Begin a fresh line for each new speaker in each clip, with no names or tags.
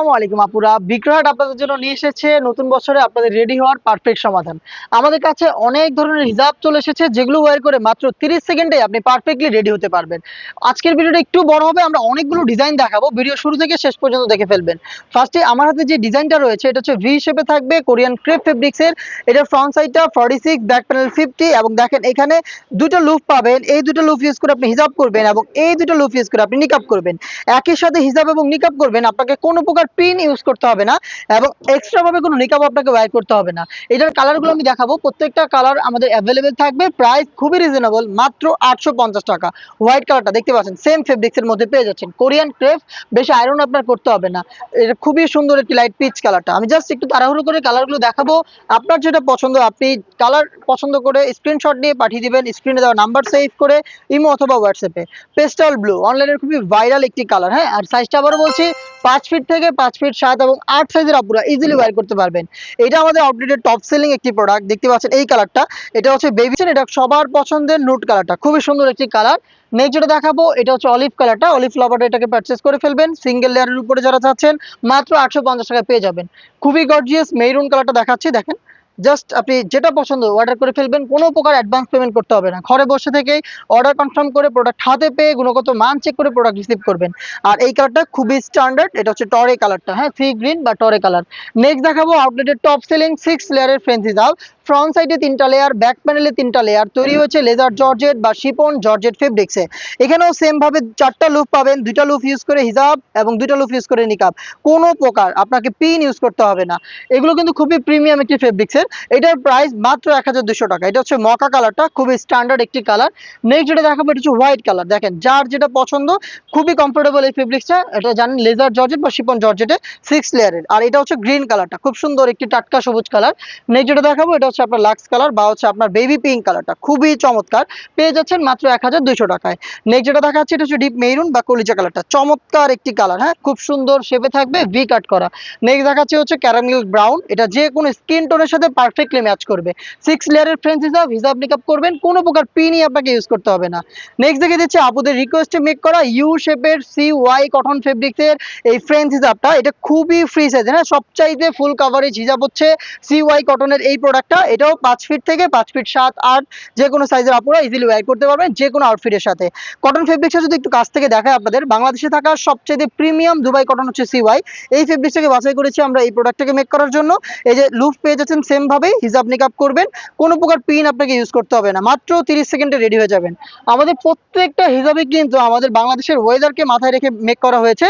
আসসালামু আলাইকুম আপুরা। বিক্রয়হাট আপনাদের জন্য নিয়ে এসেছে নতুন বছরে আপনাদের রেডি হওয়ার পারফেক্ট সমাধান। আমাদের কাছে অনেক ধরনের হিজাব চলে এসেছে যেগুলো ওয়্যার করে মাত্র 30 সেকেন্ডে আপনি পারফেক্টলি রেডি হতে পারবেন। আজকের ভিডিওটা একটু বড় হবে, আমরা অনেকগুলো ডিজাইন দেখাবো, ভিডিও শুরু থেকে শেষ পর্যন্ত দেখে ফেলবেন। ফার্স্টে আমার হাতে যে ডিজাইনটা রয়েছে এটা হচ্ছে ভি শেপে থাকবে, কোরিয়ান ক্রেপ ফেব্রিক্সের। এটা ফ্রন্ট সাইডটা 46, ব্যাক প্যানেল 50 এবং দেখেন এখানে দুটো লুপ পাবেন। এই দুটো লুপ ইউজ করে আপনি হিজাব করবেন এবং এই দুটো লুপ ইউজ করে আপনি নিকাব করবেন। একই সাথে হিজাব এবং নিকাব করবেন, আপনাকে কোনো প্রকার পিন ইউজ করতে হবে না এবং এক্সট্রা ভাবে কোনো নিকাব আপনাকে ওয়্যার করতে হবে না। এটার কালারগুলো আমি দেখাবো, প্রত্যেকটা কালার আমাদের অ্যাভেলেবেল থাকবে। প্রাইস খুবই রিজনেবল, মাত্র 850 টাকা। হোয়াইট কালারটা দেখতে পাচ্ছেন সেম ফেব্রিক্সের মধ্যে পেয়ে যাচ্ছেন, কোরিয়ান ক্রেপ, বেশি আয়রন আপনার করতে হবে না। এটা খুবই সুন্দর একটি লাইট পিচ কালারটা। আমি জাস্ট একটু তাড়াহুড়ো করে কালারগুলো দেখাবো, আপনার যেটা পছন্দ আপনি কালার পছন্দ করে স্ক্রিনশট নিয়ে পাঠিয়ে দিবেন স্ক্রিনে দেওয়া নাম্বার সেভ করে ইমো অথবা হোয়াটসঅ্যাপে। পেস্টাল ব্লু অনলাইনের খুবই ভাইরাল একটি কালার। হ্যাঁ, আর সাইজটা আবারও বলছি 5 ফিট থেকে 5 ফিট 7 এবং 8 সাইজের আপুরা ইজিলি ওয়্যার করতে পারবেন। এটা আমাদের আউটলেটের টপ সেলিং একটি প্রোডাক্ট। দেখতে পাচ্ছেন এই কালারটা, এটা হচ্ছে বেবি, এটা সবার পছন্দের নুট কালারটা, খুবই সুন্দর একটি কালার। নেক্সট যেটা দেখাবো এটা হচ্ছে অলিভ কালারটা, অলিভ ফ্লাওয়ারটা, এটাকে পারচেজ করে ফেলবেন। সিঙ্গেল লেয়ারের উপরে যারা চাচ্ছেন মাত্র 850 টাকায় পেয়ে যাবেন। খুবই গর্জিয়াস মেরুন কালারটা দেখাচ্ছি, দেখেন জাস্ট আপনি যেটা পছন্দ অর্ডার করে ফেলবেন, কোনো প্রকার অ্যাডভান্স পেমেন্ট করতে হবে না। ঘরে বসে থেকেই অর্ডার কনফার্ম করে প্রোডাক্ট হাতে পেয়ে গুণগত মান চেক করে প্রোডাক্ট রিসিভ করবেন। আর এই কালারটা খুবই স্ট্যান্ডার্ড, এটা হচ্ছে টরে কালারটা, হ্যাঁ সি গ্রিন বা টরে কালার। নেক্সট দেখাবো আউটলেটের টপ সেলিং 6 লেয়ারের ফ্রেঞ্চ হিজাব। ফ্রন্ট সাইডে 3টা লেয়ার, ব্যাক প্যানেলে 3টা লেয়ার, তৈরি হয়েছে লেজার জর্জেট বা শিপন জর্জেট ফেব্রিক্সে। এখানেও সেম ভাবে 4টা লুপ পাবেন, 2টা লুপ ইউজ করে হিজাব এবং 2টা লুপ ইউজ করে নিকাব। কোনো প্রকার আপনাকে পিন ইউজ করতে হবে না। এগুলো কিন্তু খুবই প্রিমিয়াম একটি ফেব্রিক্সের। এটার প্রাইস মাত্র 1200 টাকা। এটা হচ্ছে মকা কালারটা, খুবই স্ট্যান্ডার্ড একটি কালার। নেক্সট যেটা দেখাবো এটা হচ্ছে হোয়াইট কালার। দেখেন যার যেটা পছন্দ, খুবই কমফোর্টেবল এই ফেব্রিক্সটা। এটা জানেন লেজার জর্জেট বা শিপন জর্জেটে 6 লেয়ারের। আর এটা হচ্ছে গ্রিন কালারটা, খুব সুন্দর একটি টাটকা সবুজ কালার। নেক্সট যেটা দেখাবো এটা হচ্ছে আপনার লাক্স কালার বা হচ্ছে আপনার বেবি পিঙ্ক কালারটা, খুবই চমৎকার, পেয়ে যাচ্ছেন মাত্র 1200 টাকায়। নেক্সট যেটা দেখাচ্ছে এটা হচ্ছে ডিপ মেরুন বা কলিজা কালারটা, চমৎকার একটি কালার, হ্যাঁ খুব সুন্দর শেপে থাকবে, ভি কাট করা। নেক্সট দেখাচ্ছে হচ্ছে ক্যারামেল ব্রাউন, এটা যে কোনো স্কিন টোনের সাথে পারফেক্টলি ম্যাচ করবে। 6 লেয়ারের ফ্রেঞ্চ হিজাব, হিজাব নিকাব করবেন, কোনো প্রকার পিনই আপনাকে ইউজ করতে হবে না। নেক্সট দেখে দিচ্ছে আপুদের রিকোয়েস্টে মেক করা ইউ শেপের CY কটন ফেব্রিক্সের এই ফ্রেঞ্চ হিজাবটা। এটা খুবই ফ্রি সাইজ, হ্যাঁ সবচাইতে ফুল কাভারেজ হিজাব হচ্ছে CY কটনের এই প্রোডাক্টটা। এটাও 5 ফিট থেকে 5 ফিট 7, 8 যে কোনো সাইজের আপুরা ইজিলি ওয়্যার করতে পারবেন যে কোনো আউটফিটের সাথে। কটন ফেব্রিক্সটা যদি একটু কাছ থেকে দেখায় আপনাদের, বাংলাদেশে থাকা সবচেয়ে প্রিমিয়াম দুবাই কটন হচ্ছে CY। এই ফেব্রিক্সটাকে বাছাই করেছি আমরা এই প্রোডাক্টটাকে মেক করার জন্য। এই যে লুপ পেয়ে যাচ্ছেন সেম ভাবে, হিজাব নিকাব করবেন, কোনো প্রকার পিন আপনাকে ইউজ করতে হবে না, মাত্র 30 সেকেন্ডে রেডি হয়ে যাবেন। আমাদের প্রত্যেকটা হিজাবে কিন্তু আমাদের বাংলাদেশের ওয়েদারকে মাথায় রেখে মেক করা হয়েছে।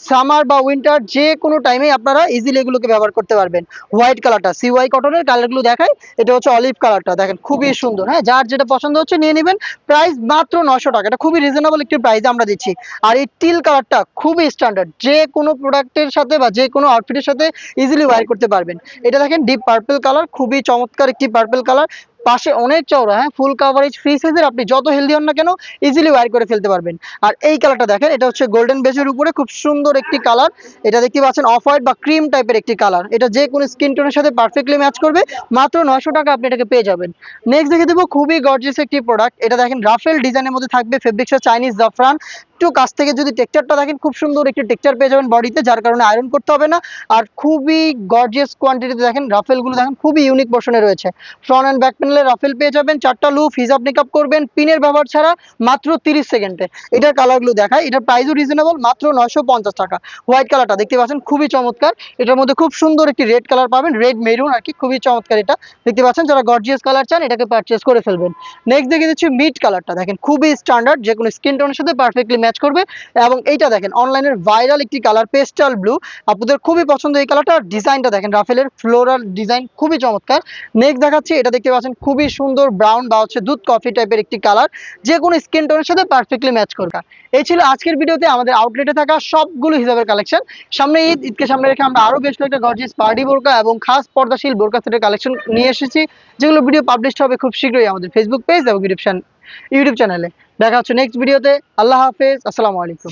সামার বা উইন্টার যে কোনো টাইমে আপনারা ইজিলি এগুলোকে ব্যবহার করতে পারবেন। হোয়াইট কালারটা CY কটনের কালারগুলো দেখায়, এটা হচ্ছে অলিভ কালারটা, দেখেন খুবই সুন্দর। হ্যাঁ, যার যেটা পছন্দ হচ্ছে নিয়ে নেবেন। প্রাইস মাত্র 900 টাকা, এটা খুবই রিজনেবল একটি প্রাইসে আমরা দিচ্ছি। আর এই টিল কালারটা খুবই স্ট্যান্ডার্ড, যে কোনো প্রোডাক্টের সাথে বা যে কোনো আউটফিটের সাথে ইজিলি ওয়্যার করতে পারবেন। এটা দেখেন ডিপ পার্পল কালার, খুবই চমৎকার একটি পার্পল কালার, পাশে অনেক চওড়া, হ্যাঁ ফুল কাভারেজ ফ্রি সাইজের, আপনি যত হেলদি হন না কেন ইজিলি ওয়্যার করে ফেলতে পারবেন। আর এই কালারটা দেখেন, এটা হচ্ছে গোল্ডেন বেজের উপরে খুব সুন্দর একটি কালার। এটা দেখতে পাচ্ছেন অফ হোয়াইট বা ক্রিম টাইপের একটি কালার, এটা যে কোনো স্কিন টোনের সাথে পারফেক্টলি ম্যাচ করবে। মাত্র 900 টাকা আপনি এটাকে পেয়ে যাবেন। নেক্সট দেখে দেবো খুবই গর্জিয়াস একটি প্রোডাক্ট। এটা দেখেন রাফেল ডিজাইনের মধ্যে থাকবে, ফেব্রিক্সটা চাইনিজ জাফরান। একটু কাছ থেকে যদি টেক্সচারটা দেখেন, খুব সুন্দর একটি টেক্সচার পেয়ে যাবেন বডিতে, যার কারণে আয়রন করতে হবে না। আর খুবই গর্জিয়াস কোয়ান্টিটিতে দেখেন রাফেলগুলো, দেখেন খুবই ইউনিক পোর্শনে রয়েছে। ফ্রন্ট অ্যান্ড ব্যাক প্যানেলে রাফেল পেয়ে যাবেন, 4টা লুপ, হিজাব নিকাব করবেন পিনের ব্যবহার ছাড়া, মাত্র 30 সেকেন্ডে। এটার কালারগুলো দেখায়, এটার প্রাইসও রিজনেবল, মাত্র 950 টাকা। হোয়াইট কালারটা দেখতে পাচ্ছেন খুবই চমৎকার, এটার মধ্যে খুব সুন্দর একটি রেড কালার পাবেন, রেড মেরুন আর কি, খুবই চমৎকার। এটা দেখতে পাচ্ছেন, যারা গর্জিয়াস কালার চান এটাকে পারচেজ করে ফেলবেন। নেক্সট দেখে দিচ্ছি মিড কালারটা, দেখেন খুবই স্ট্যান্ডার্ড, যে কোনো স্কিন টোনের সাথে পারফেক্টলি ম্যাচ করবে। এবং এইটা দেখেন অনলাইনের ভাইরাল একটি কালার, পেস্টাল ব্লু, আপনাদের খুবই পছন্দ এই কালারটা। ডিজাইনটা দেখেন রাফেলের ফ্লোরাল ডিজাইন, খুবই চমৎকার। নেক্সট দেখাচ্ছি, এটা দেখতে পাচ্ছেন খুবই সুন্দর ব্রাউন বা হচ্ছে দুধ কফি টাইপের একটি কালার, যে কোনো স্কিন টোনের সাথে পারফেক্টলি ম্যাচ করবে। এই ছিল আজকের ভিডিওতে আমাদের আউটলেটে থাকা সবগুলো হিসাবের কালেকশন। সামনে ঈদকে সামনে রেখে আমরা আরো বেশ কয়েকটা গর্জিয়াস পার্টি বোরকা এবং খাস পর্দাশীল বোরকা সেটের কালেকশন নিয়ে এসেছি, যেগুলো ভিডিও পাবলিশ হবে খুব শীঘ্রই আমাদের ফেসবুক পেজ এবং ইউটিউব চ্যানেলে। দেখা হচ্ছে নেক্সট ভিডিওতে। আল্লাহ হাফেজ, আসসালামু আলাইকুম।